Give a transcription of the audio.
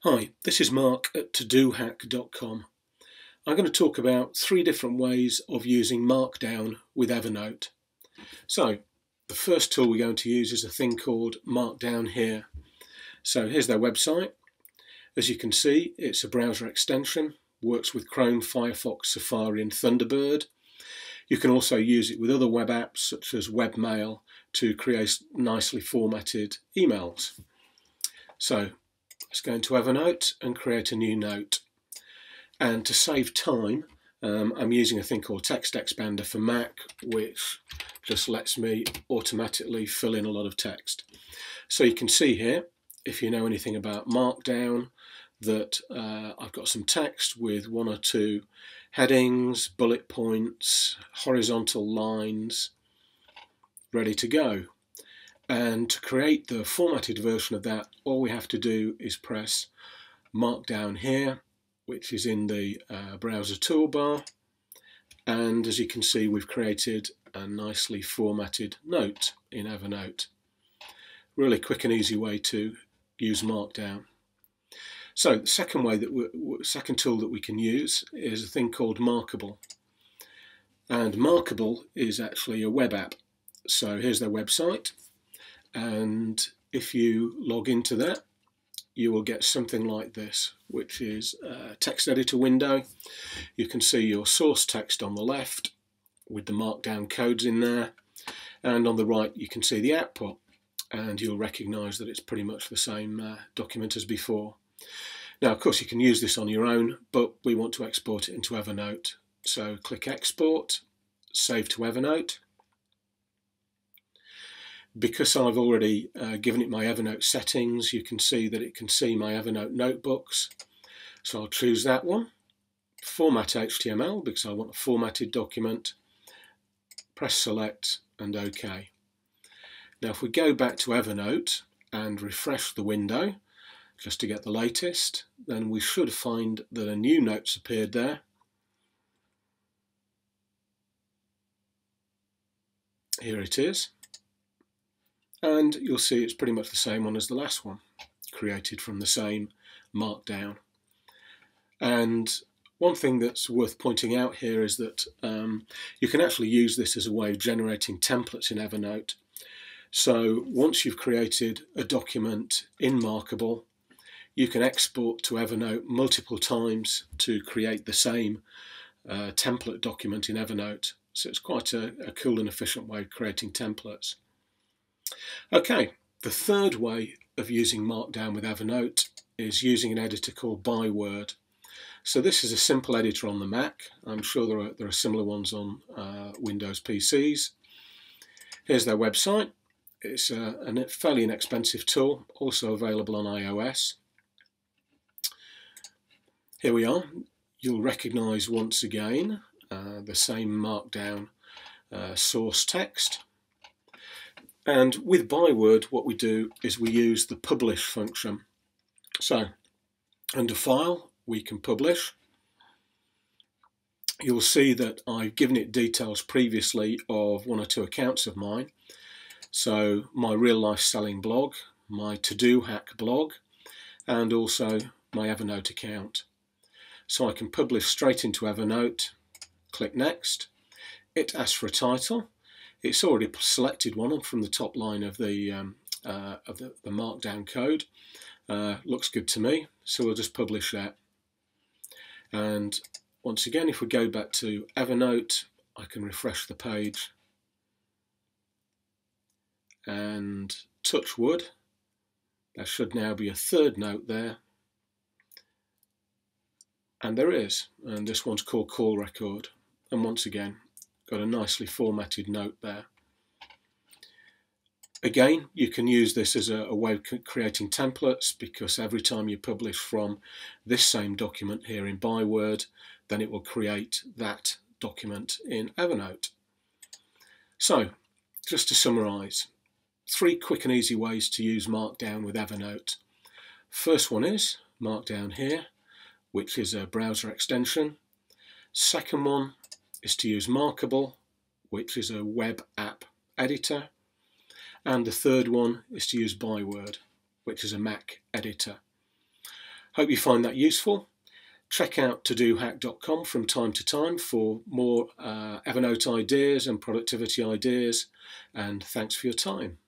Hi, this is Mark at todohack.com. I'm going to talk about 3 different ways of using Markdown with Evernote. So, the first tool we're going to use is a thing called Markdown here. So here's their website. As you can see, it's a browser extension, works with Chrome, Firefox, Safari and Thunderbird. You can also use it with other web apps such as Webmail to create nicely formatted emails. So, let's go into Evernote and create a new note. And to save time, I'm using a thing called Text Expander for Mac, which just lets me automatically fill in a lot of text. So you can see here, if you know anything about Markdown, that I've got some text with 1 or 2 headings, bullet points, horizontal lines, ready to go. And to create the formatted version of that, all we have to do is press Markdown here, which is in the browser toolbar. And as you can see, we've created a nicely formatted note in Evernote. Really quick and easy way to use Markdown. So the second tool that we can use is a thing called Markable. And Markable is actually a web app. So here's their website. And if you log into that, you will get something like this, which is a text editor window. You can see your source text on the left with the Markdown codes in there, and on the right you can see the output, and you'll recognize that it's pretty much the same document as before. Now, of course, you can use this on your own, but we want to export it into Evernote. So click Export, Save to Evernote. Because I've already given it my Evernote settings, you can see that it can see my Evernote notebooks. So I'll choose that one. Format HTML, because I want a formatted document. Press Select and OK. Now if we go back to Evernote and refresh the window, just to get the latest, then we should find that a new note's appeared there. Here it is. And you'll see it's pretty much the same one as the last one, created from the same Markdown. And one thing that's worth pointing out here is that you can actually use this as a way of generating templates in Evernote. So once you've created a document in Markable, you can export to Evernote multiple times to create the same template document in Evernote. So it's quite a cool and efficient way of creating templates. Okay, the third way of using Markdown with Evernote is using an editor called Byword. So this is a simple editor on the Mac. I'm sure there are similar ones on Windows PCs. Here's their website. It's a fairly inexpensive tool, also available on iOS. Here we are. You'll recognise once again the same Markdown source text. And with Byword, what we do is we use the publish function. So under File, we can publish. You'll see that I've given it details previously of 1 or 2 accounts of mine. So my real life selling blog, my to-do hack blog, and also my Evernote account. So I can publish straight into Evernote, click Next. It asks for a title. It's already selected one from the top line of the Markdown code. Looks good to me, so we'll just publish that. And once again, if we go back to Evernote, I can refresh the page and touch wood. There should now be a 3rd note there. And there is, and this one's called Call Record. And once again, got a nicely formatted note there. Again, you can use this as a way of creating templates, because every time you publish from this same document here in Byword, then it will create that document in Evernote. So, just to summarise, 3 quick and easy ways to use Markdown with Evernote. First one is Markdown here, which is a browser extension. Second one is to use Markable, which is a web app editor. And the third one is to use Byword, which is a Mac editor. Hope you find that useful. Check out todohack.com from time to time for more Evernote ideas and productivity ideas, and thanks for your time.